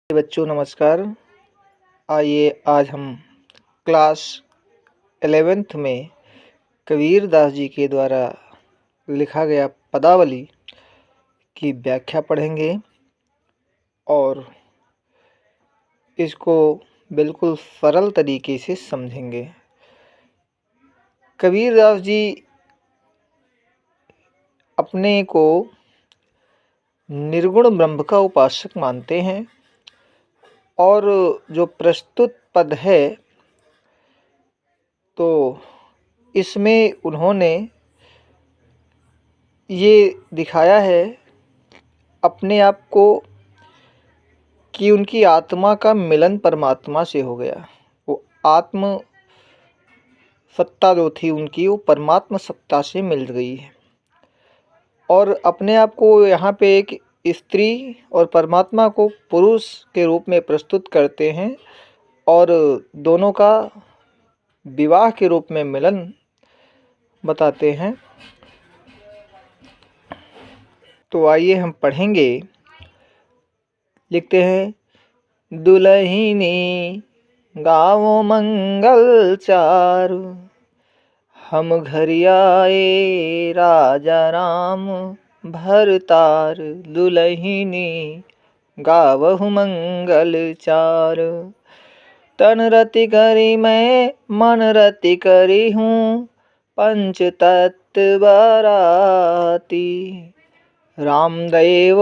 बच्चों नमस्कार। आइए आज हम क्लास 11th में कबीर दास जी के द्वारा लिखा गया पदावली की व्याख्या पढ़ेंगे और इसको बिल्कुल सरल तरीके से समझेंगे। कबीर दास जी अपने को निर्गुण ब्रह्म का उपासक मानते हैं और जो प्रस्तुत पद है तो इसमें उन्होंने ये दिखाया है अपने आप को कि उनकी आत्मा का मिलन परमात्मा से हो गया। वो आत्म सत्ता जो थी उनकी वो परमात्मा सत्ता से मिल गई है और अपने आप को यहाँ पे एक स्त्री और परमात्मा को पुरुष के रूप में प्रस्तुत करते हैं और दोनों का विवाह के रूप में मिलन बताते हैं। तो आइए हम पढ़ेंगे। लिखते हैं, दुल्हिनी गावो मंगल चारु, हम घर आए राजा राम भरतार। दुल्हिनी गावहु मंगल चारु, तन रति करी मैं मन रति करी हूँ, पंच तत्व बराती। रामदेव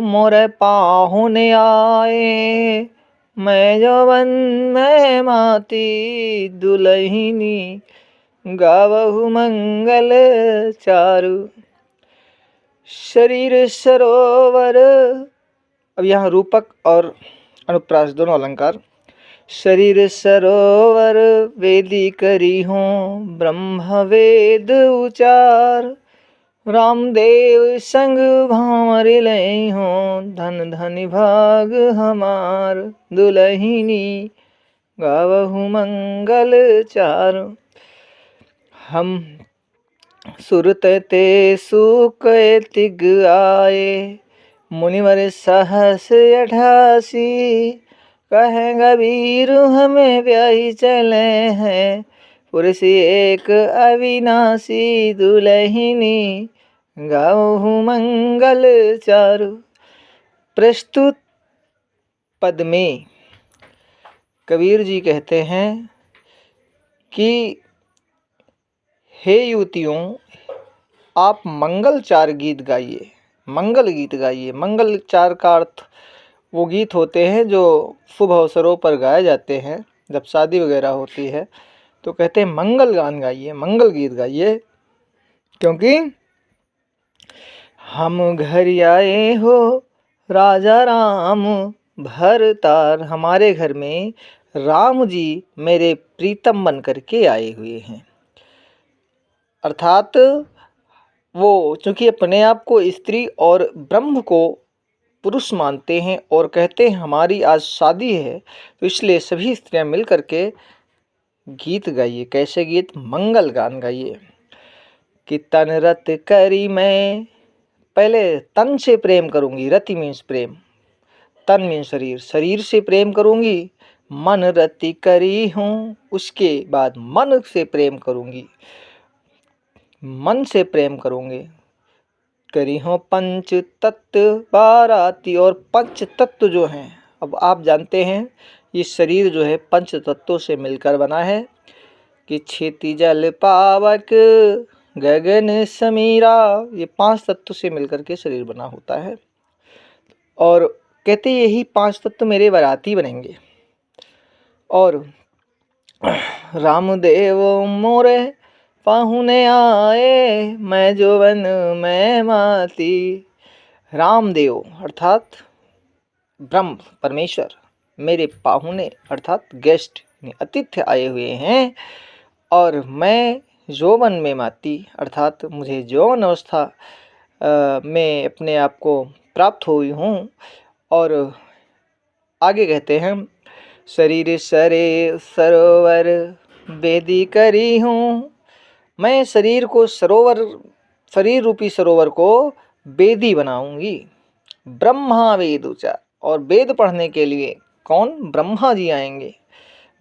मोरे पाहुने आए, मैं जवन मैं माती। दुल्हिनी गावहु मंगल चारु, शरीर सरोवर। अब यहाँ रूपक और अनुप्रास दोनों अलंकार। शरीर सरोवर वेदी करी हूँ, ब्रह्म वेद उचार। रामदेव संग भामर लय हूँ, धन धन भाग हमार। दुल्हिनी गावहु मंगल चारु, हम सुरत ते सुख तिग आए। मुनिवर सहस 88, कहें कबीर हमें ब्याही चले हैं, पुरुष एक अविनाशी। दुल्हिनी गावहु मंगल चारु। प्रस्तुत पद में कबीर जी कहते हैं कि हे युवतियों, आप मंगलचार गीत गाइए, मंगल गीत गाइए। मंगलचार का अर्थ वो गीत होते हैं जो शुभ अवसरों पर गाए जाते हैं। जब शादी वगैरह होती है तो कहते हैं मंगल गान गाइए, मंगल गीत गाइए, क्योंकि हम घर आए हो राजा राम भरतार। हमारे घर में राम जी मेरे प्रीतम बन करके आए हुए हैं। अर्थात वो चूँकि अपने आप को स्त्री और ब्रह्म को पुरुष मानते हैं और कहते हैं हमारी आज शादी है, तो इसलिए सभी स्त्रियां मिल करके गीत गाइए। कैसे गीत? मंगल गान गाइए। कि तन रत करी मैं, पहले तन से प्रेम करूंगी। रति मीन्स प्रेम, तन मीन्स शरीर, शरीर से प्रेम करूंगी। मन रति करी हूँ, उसके बाद मन से प्रेम करूंगी, मन से प्रेम करूंगी। करी हो पंच तत्व बाराती, और पंच तत्व जो हैं, अब आप जानते हैं ये शरीर जो है पंच तत्वों से मिलकर बना है कि क्षिति जल पावक गगन समीरा, ये 5 तत्व से मिलकर के शरीर बना होता है। और कहते यही 5 तत्व मेरे बाराती बनेंगे। और रामदेव मोरे पाहुने आए, मैं जोवन मैं माती। रामदेव अर्थात ब्रह्म परमेश्वर मेरे पाहुने अर्थात गेस्ट अतिथि आए हुए हैं, और मैं यौवन में माती अर्थात मुझे यौवन अवस्था में अपने आप को प्राप्त हुई हूँ। और आगे कहते हैं, शरीर सरे सरोवर वेदी करी हूँ, मैं शरीर को सरोवर, शरीर रूपी सरोवर को वेदी बनाऊंगी। ब्रह्मा वेदुचा, और वेद पढ़ने के लिए कौन? ब्रह्मा जी आएंगे।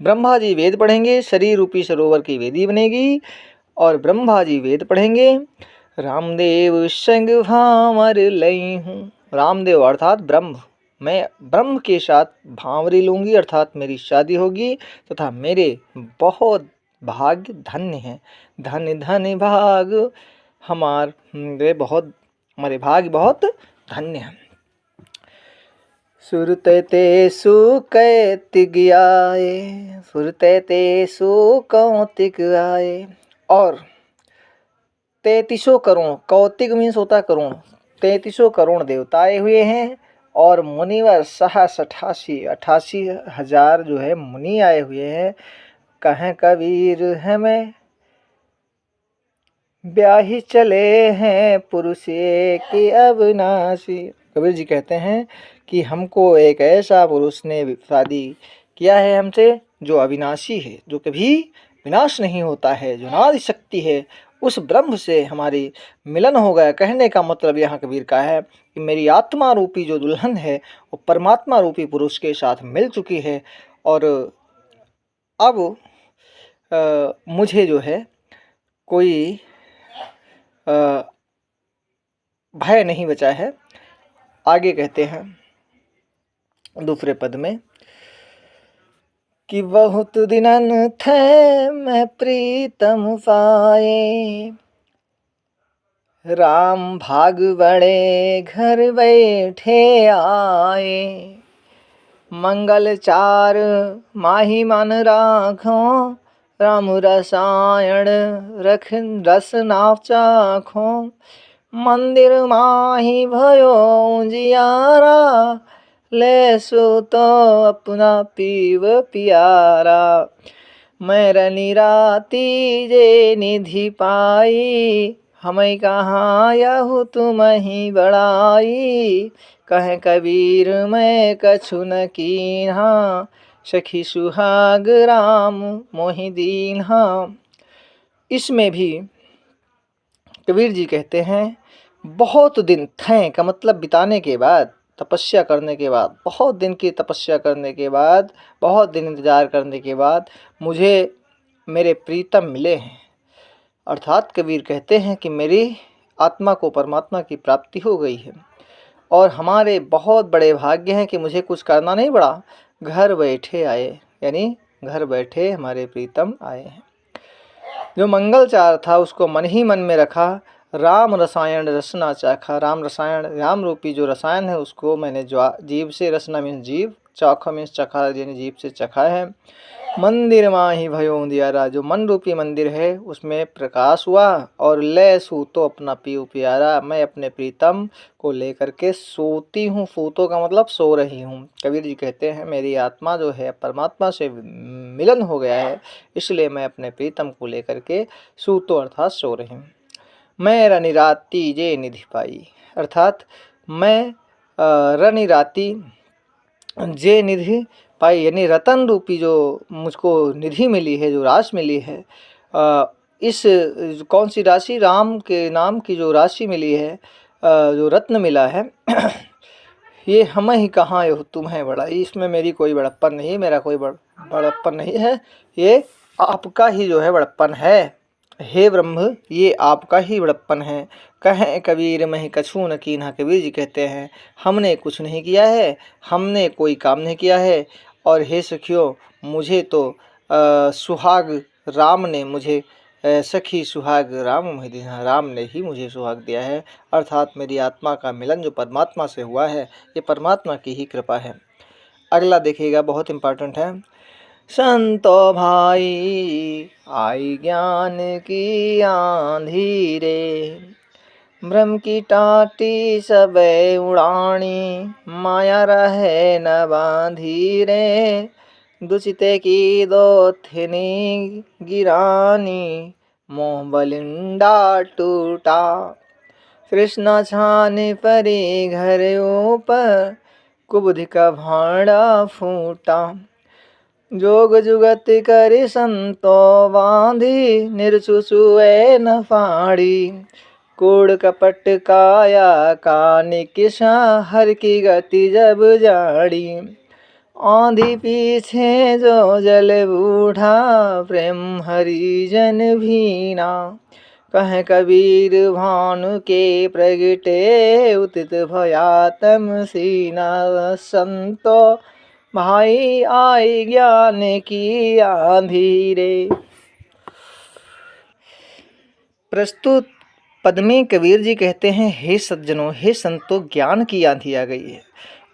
ब्रह्मा जी वेद पढ़ेंगे, शरीर रूपी सरोवर की वेदी बनेगी और ब्रह्मा जी वेद पढ़ेंगे। रामदेव संग भांवर लई हूँ, रामदेव अर्थात ब्रह्म, मैं ब्रह्म के साथ भांवरी लूँगी अर्थात मेरी शादी होगी तथा मेरे बहुत भाग्य धन्य हैं। धन धन भाग हमारे बहुत, हमारे भाग्य बहुत धन्य हैं। सुरते ते सुकैतिक आए, सुरते ते सुकौतिक आए, और 3300 करोड़, कौतिक मीन्स होता करोड़, 3300 करोड़ देवता आए हुए हैं और मुनिवर 88,000 जो है मुनि आए हुए हैं। कहें कबीर हमें ब्याही चले हैं पुरुष की अविनाशी। कबीर जी कहते हैं कि हमको एक ऐसा पुरुष ने शादी किया है हमसे जो अविनाशी है, जो कभी विनाश नहीं होता है, जो नाद शक्ति है, उस ब्रह्म से हमारी मिलन हो गया। कहने का मतलब यहाँ कबीर का है कि मेरी आत्मा रूपी जो दुल्हन है वो परमात्मा रूपी पुरुष के साथ मिल चुकी है और अब मुझे जो है कोई भय नहीं बचा है। आगे कहते हैं दूसरे पद में कि बहुत दिनन थे मैं प्रीतम पाए, राम भाग बड़े घर बैठे आए, मंगल चार माही मन राखो, राम रसायन रख रस नाव चाखो, मंदिर माही भयो जियारा, ले सो तो अपना पीव पियारा, मैं रनी राती जे निधि पाई, हमें कहाँ यहु तुम ही बड़ाई, कहें कबीर मैं कछु न कीन्हा, सखी सुहाग राम मोहि दीन्हा। इसमें भी कबीर जी कहते हैं बहुत दिन थे का मतलब बिताने के बाद, तपस्या करने के बाद, बहुत दिन की तपस्या करने के बाद, बहुत दिन इंतजार करने के बाद मुझे मेरे प्रीतम मिले हैं। अर्थात कबीर कहते हैं कि मेरी आत्मा को परमात्मा की प्राप्ति हो गई है और हमारे बहुत बड़े भाग्य हैं कि मुझे कुछ करना नहीं पड़ा, घर बैठे आए, यानी घर बैठे हमारे प्रीतम आए हैं। जो मंगलचार था उसको मन ही मन में रखा, राम रसायन रसना चाखा, राम रसायन, राम रूपी जो रसायन है उसको मैंने जीव से, रसना मीन्स जीव, चाखा मीन्स चखा, यानी जीव से चखा है। मंदिर माही भयो उजियारा, जो मन रूपी मंदिर है उसमें प्रकाश हुआ, और ले सूतो अपना पीऊ प्यारा, मैं अपने प्रीतम को लेकर के सोती हूँ। सूतो का मतलब सो रही हूँ। कबीर जी कहते हैं मेरी आत्मा जो है परमात्मा से मिलन हो गया है, इसलिए मैं अपने प्रीतम को लेकर के सूतो अर्थात सो रही हूँ। मैं रनि राती जे निधि पाई, अर्थात मैं रनि राती जे निधि पाई, यानी रतन रूपी जो मुझको निधि मिली है, जो राशि मिली है, इस कौन सी राशि? राम के नाम की जो राशि मिली है, जो रत्न मिला है ये हम ही कहाँ हो तुम है बड़ा, इसमें मेरी कोई बड़प्पन नहीं, मेरा कोई बड़प्पन नहीं है, ये आपका ही जो है बड़प्पन है। हे ब्रह्म, ये आपका ही बड़प्पन है। कहें कबीर मैं कछु न कीन्हा, कबीर जी कहते हैं हमने कुछ नहीं किया है, हमने कोई काम नहीं किया है, और हे सखियों मुझे तो सुहाग राम ने मुझे सखी सुहाग राम मोहि दीन्हा, राम ने ही मुझे सुहाग दिया है। अर्थात मेरी आत्मा का मिलन जो परमात्मा से हुआ है ये परमात्मा की ही कृपा है। अगला देखिएगा, बहुत इम्पोर्टेंट है। संतो भाई आई ज्ञान की आंधी रे, ब्रह्म की टाटी सब उड़ानी, माया रहे न बांधी रे, दुचिते की दो थिनी गिरानी, मोह बलिंडा टूटा, कृष्णा छाने परी घर ऊपर, कुबुधि का भांडा फूटा, जोग जुगत करि संतो बांधी, निर्चुसुए न फाड़ी, कूड़ कपट काया कानिकिसा हर की गति जब जाड़ी। आंधी पीछे जो जल बूढ़ा प्रेम हरिजन भीना। कह कबीर भानु के प्रगटे उतित भया तम सीना। संतो भाई आई ज्ञान की आंधी रे। प्रस्तुत पद में कबीर जी कहते हैं, हे सज्जनों, हे संतों, ज्ञान की आंधी आ गई है।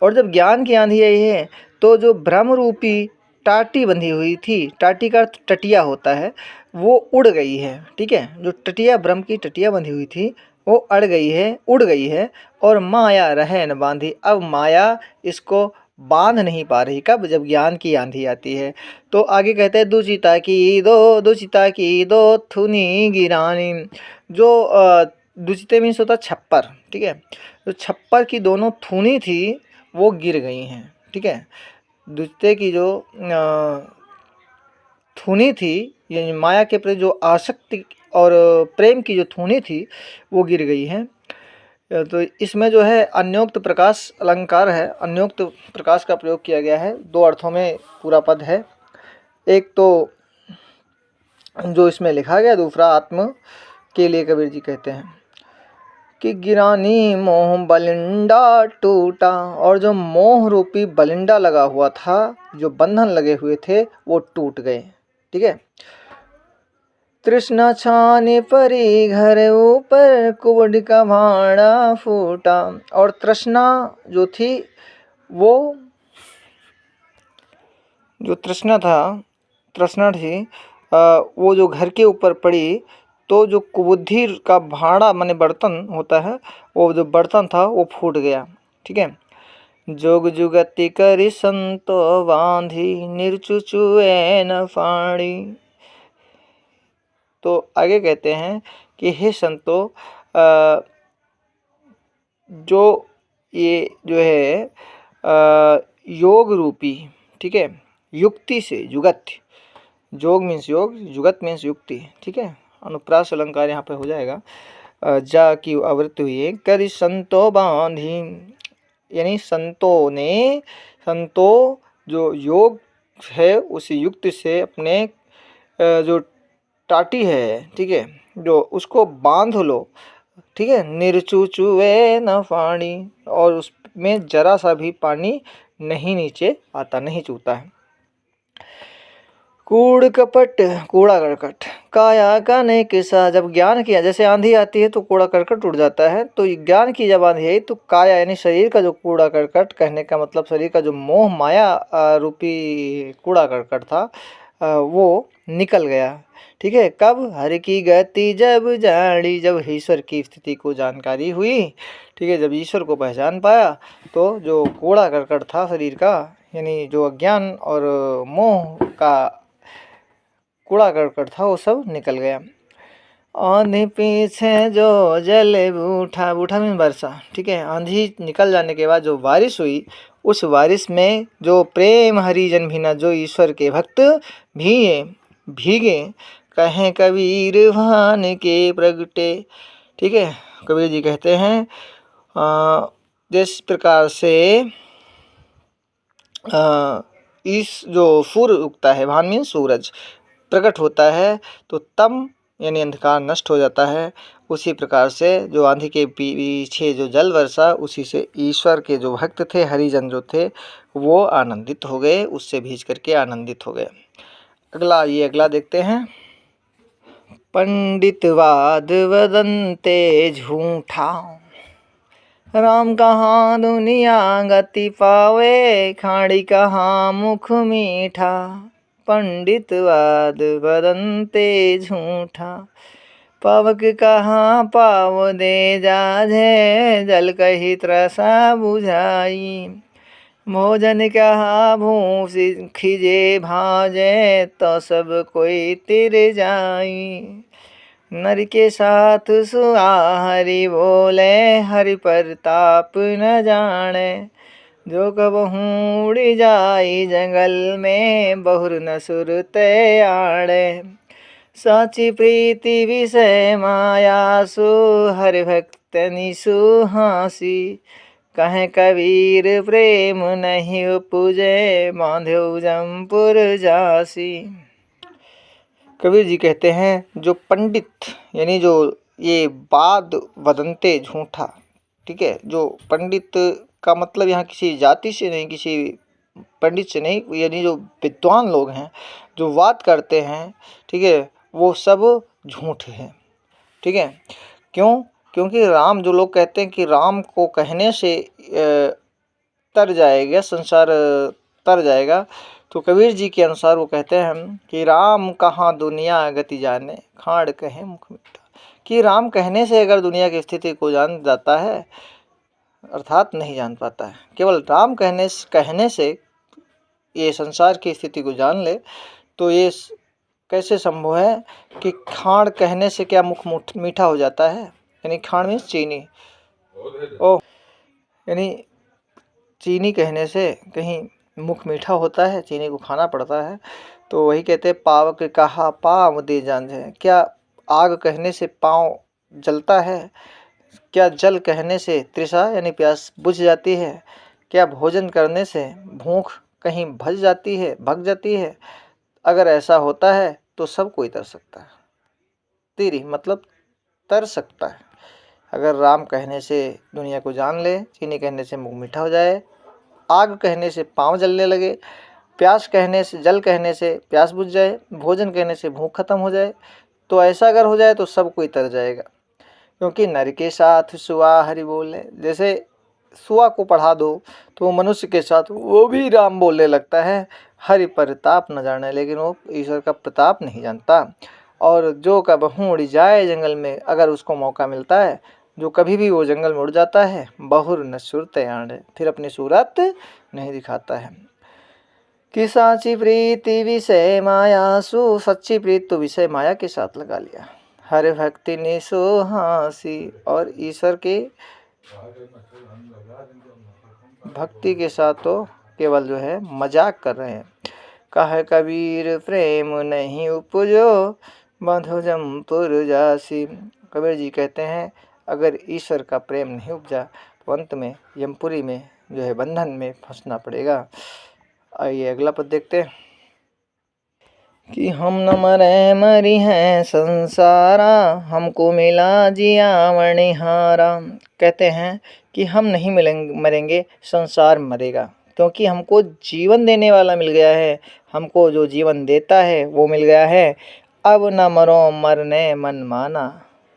और जब ज्ञान की आंधी आई है तो जो ब्रह्म रूपी टाटी बंधी हुई थी, टाटी का अर्थ टटिया होता है, वो उड़ गई है। ठीक है, जो टटिया ब्रह्म की टटिया बंधी हुई थी वो अड़ गई है, उड़ गई है। और माया रहे न बांधी, अब माया इसको बांध नहीं पा रही। कब? जब ज्ञान की आंधी आती है। तो आगे कहते हैं, दुचिता की दो थुनी गिरानी। जो दुचिते मीन्स होता छप्पर। ठीक है, जो छप्पर की दोनों थूनी थी वो गिर गई हैं। ठीक है, दुचिते की जो थूनी थी, यानी माया के प्रति जो आसक्ति और प्रेम की जो थूनी थी वो गिर गई है। तो इसमें जो है अन्योक्त प्रकाश अलंकार है, अन्योक्त प्रकाश का प्रयोग किया गया है। दो अर्थों में पूरा पद है। एक तो जो इसमें लिखा गया, दूसरा आत्म के लिए कबीर जी कहते हैं कि गिरानी मोह बलिंडा टूटा। और जो मोह रूपी बलिंडा लगा हुआ था, जो बंधन लगे हुए थे, वो टूट गए। ठीक है, तृष्णा छाने परी घर ऊपर कुबड़ का भाड़ा फूटा। और तृष्णा जो थी, वो जो तृष्णा थी वो जो घर के ऊपर पड़ी, तो जो कुबुद्धि का भाड़ा माने बर्तन होता है, वो जो बर्तन था वो फूट गया। ठीक है, जोग जुगति करी संतो बांधी निर्चुचुए न फाड़ी। तो आगे कहते हैं कि हे संतो, जो ये जो है योग रूपी, ठीक है, युक्ति से, जुगत, जोग मीन्स योग, जुगत मीन्स युक्ति। ठीक है, अनुप्रास अलंकार यहाँ पे हो जाएगा। जा की आवृत्ति हुई है, करी संतो बांधी, यानी संतो जो योग है उस युक्ति से अपने जो टाटी है, ठीक है, जो उसको बांध लो। ठीक है, निर्चुचुए न पानी, और उसमें जरा सा भी पानी नहीं नीचे आता, नहीं चूता है। कूड़ कपट, कूड़ा करकट, काया का नहीं किसा। जब ज्ञान किया, जैसे आंधी आती है तो कूड़ा करकट उड़ जाता है, तो ज्ञान की जब आंधी आई तो काया यानी शरीर का जो कूड़ा करकट, कहने का मतलब शरीर का जो मोह माया रूपी कूड़ा करकट था वो निकल गया। ठीक है, कब? हरि की गति जब जानी, जब ईश्वर की स्थिति को जानकारी हुई। ठीक है, जब ईश्वर को पहचान पाया तो जो कूड़ा करकट था शरीर का, यानी जो अज्ञान और मोह का कूड़ा करकट था, वो सब निकल गया। आंधी पीछे जो जल बूठा, बूठा में वर्षा। ठीक है, आंधी निकल जाने के बाद जो बारिश हुई, उस बारिश में जो प्रेम हरिजन भीना, जो ईश्वर के भक्त भीगे कहें कबीर भान के प्रगटे। ठीक है, कबीर जी कहते हैं जिस प्रकार से इस जो सूर्य उगता है, भान मीन सूरज, प्रकट होता है तो तम यानी अंधकार नष्ट हो जाता है, उसी प्रकार से जो आंधी के पीछे जो जल वर्षा, उसी से ईश्वर के जो भक्त थे, हरिजन जो थे, वो आनंदित हो गए, उससे भीज करके आनंदित हो गए। अगला देखते हैं। पंडितवाद वदंते झूठा, राम कहाँ दुनिया गति पावे, खाड़ी कहाँ मुख मीठा। पंडितवाद वदंते झूठा, पावक कहाँ पाव दे जाझे, जल कही त्रसा बुझाई। भोजन कहाँ भूस खिजे भाजे, तो सब कोई तिर जाई। नर के साथ सुआ हरि बोले, हरि प्रताप न जाने। जो कबहू उड़ जाई जंगल में, बहुर न सुरते आड़े। साची प्रीति विषय मायासु हरि भक्त निसु हासी। कहें कबीर प्रेम नहीं उपजे बांधो जमपुर जासी। कबीर जी कहते हैं जो पंडित यानी जो ये वाद वदंते झूठा, ठीक है, जो पंडित का मतलब यहाँ किसी जाति से नहीं, किसी पंडित से नहीं, यानी जो विद्वान लोग हैं जो वाद करते हैं, ठीक है, वो सब झूठ है। ठीक है, क्यों? क्योंकि राम, जो लोग कहते हैं कि राम को कहने से तर जाएगा संसार, तर जाएगा, तो कबीर जी के अनुसार वो कहते हैं कि राम कहाँ दुनिया गति जाने खाड़ कहे मुख मीठा। कि राम कहने से अगर दुनिया की स्थिति को जान जाता है, अर्थात नहीं जान पाता है। केवल राम कहने से ये संसार की स्थिति को जान ले, तो ये कैसे संभव है कि खाड़ कहने से क्या मुख मीठा हो जाता है? यानी खाड़ मीन्स चीनी, ओ यानी चीनी कहने से कहीं मुख मीठा होता है? चीनी को खाना पड़ता है। तो वही कहते हैं पावक कहा पाँव दे जांझे। क्या आग कहने से पाँव जलता है? क्या जल कहने से तृषा यानी प्यास बुझ जाती है? क्या भोजन करने से भूख कहीं भग जाती है? अगर ऐसा होता है तो सब कोई तर सकता है। तेरी मतलब तर सकता है। अगर राम कहने से दुनिया को जान ले, चीनी कहने से मुँह मीठा हो जाए, आग कहने से पाँव जलने लगे, प्यास कहने से, जल कहने से प्यास बुझ जाए, भोजन कहने से भूख खत्म हो जाए, तो ऐसा अगर हो जाए तो सब कोई तर जाएगा। क्योंकि नर के साथ सुआ हरि बोले, जैसे सुआ को पढ़ा दो तो मनुष्य के साथ वो भी राम बोलने लगता है। हरि प्रताप न जाने, लेकिन वो ईश्वर का प्रताप नहीं जानता। और जो कबहू उड़ जाए जंगल में, अगर उसको मौका मिलता है, जो कभी भी वो जंगल में उड़ जाता है, बहुर न सुरत आंड, फिर अपनी सूरत नहीं दिखाता है। कि साची प्रीति विषय माया सु, सच्ची प्रीत तो विषय माया के साथ लगा लिया। हर भक्ति निसो हासी, और ईश्वर के भक्ति के साथ तो केवल जो है मजाक कर रहे हैं। कह कबीर प्रेम नहीं उपजो बांधो जमपुर जासी। कबीर जी कहते हैं अगर ईश्वर का प्रेम नहीं उपजा तो अंत में यमपुरी में जो है बंधन में फंसना पड़ेगा। आइए अगला पद देखते हैं कि हम न मरे मरी हैं संसारा, हमको मिला जिया मणिहारा। कहते हैं कि हम नहीं मरेंगे, संसार मरेगा, क्योंकि हमको जीवन देने वाला मिल गया है, हमको जो जीवन देता है वो मिल गया है। अब न मरो मरने मन माना।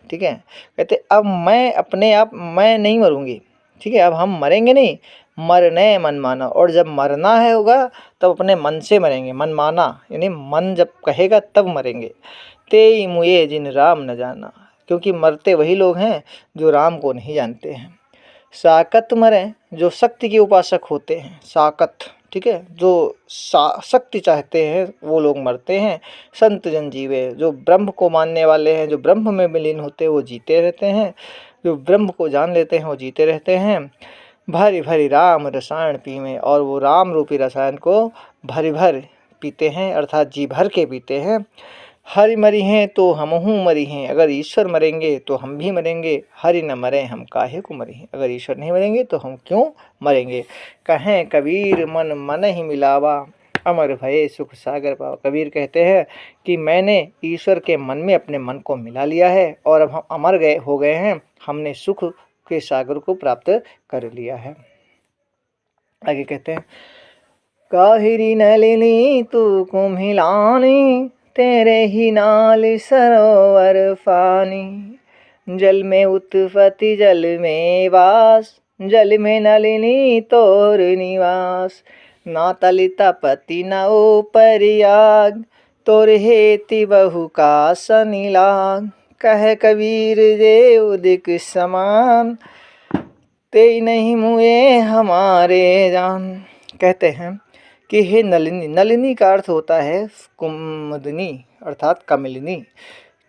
ठीक है, कहते अब मैं अपने आप मैं नहीं मरूंगी, ठीक है, अब हम मरेंगे नहीं, मरने मन माना। और जब मरना है होगा तब अपने मन से मरेंगे, मन माना यानी मन जब कहेगा तब मरेंगे। ते मुए जिन राम न जाना, क्योंकि मरते वही लोग हैं जो राम को नहीं जानते हैं। साकत मरे, जो शक्ति के उपासक होते हैं, साकत, ठीक है, जो शक्ति चाहते हैं वो लोग मरते हैं। संत जन जीवे, जो ब्रह्म को मानने वाले हैं, जो ब्रह्म में विलीन होते हैं वो जीते रहते हैं, जो ब्रह्म को जान लेते हैं वो जीते रहते हैं। भरी भरी राम रसायन पीवे, और वो राम रूपी रसायन को भरी भर पीते हैं, अर्थात जी भर के पीते हैं। हरि मरी हैं तो हमहू मरी हैं, अगर ईश्वर मरेंगे तो हम भी मरेंगे। हरि न मरे हम काहे को मरी हैं, अगर ईश्वर नहीं मरेंगे तो हम क्यों मरेंगे। कहें कबीर मन मन ही मिलावा, अमर भये सुख सागर पावा। कबीर कहते हैं कि मैंने ईश्वर के मन में अपने मन को मिला लिया है और अब हम अमर हो गए हैं, हमने सुख के सागर को प्राप्त कर लिया है। आगे कहते हैं काहिरी नलिनी तू कुम्हिलानी, तेरे ही नाल सरोवर फानी। जल में उत्पत्ति जल में वास, जल में नलिनी तोर निवास। ना तलिता पति न ऊपर आग, तोर हेति बहु का सनिलाग। कह कबीर जे उदिक समान, ते नहीं मुए हमारे जान। कहते हैं कि हे नलिनी, नलिनी का अर्थ होता है कुमुदिनी अर्थात कमलिनी।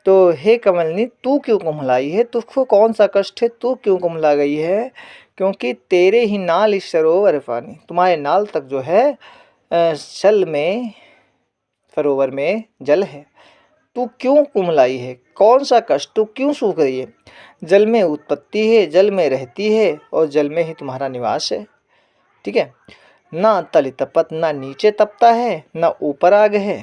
तो हे कमलिनी तू क्यों कुम्हलाई है, तुझको कौन सा कष्ट है, तू क्यों कुम्हला गई है। क्योंकि तेरे ही नाल इस सरोवर पानी, तुम्हारे नाल तक जो है जल में, सरोवर में जल है। तू क्यों कुमलाई है, कौन सा कष्ट, तू क्यों सूख रही है। जल में उत्पत्ति है, जल में रहती है और जल में ही तुम्हारा निवास है। ठीक है। ना तल तपत, ना नीचे तपता है, ना ऊपर आग है।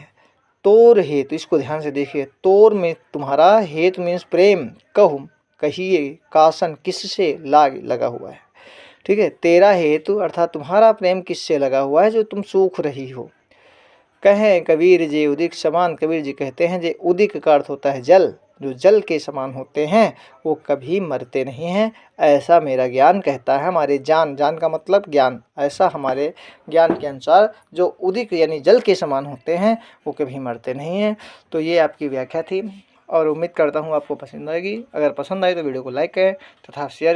तोर हेतु, इसको ध्यान से देखिए, तोर में तुम्हारा, हेतु मीन्स प्रेम, कहूँ कहिए, कासन किससे लाग लगा हुआ है। ठीक है। तेरा हेतु अर्थात तुम्हारा प्रेम किससे लगा हुआ है जो तुम सूख रही हो। कहें कबीर जे उदिक समान, कबीर जी कहते हैं जे उदिक का अर्थ होता है जल, जो जल के समान होते हैं वो कभी मरते नहीं हैं, ऐसा मेरा ज्ञान कहता है। हमारे जान का मतलब ज्ञान, ऐसा हमारे ज्ञान के अनुसार जो उदिक यानी जल के समान होते हैं वो कभी मरते नहीं हैं। तो ये आपकी व्याख्या थी और उम्मीद करता हूँ आपको पसंद आएगी। अगर पसंद आए तो वीडियो को लाइक करें तथा शेयर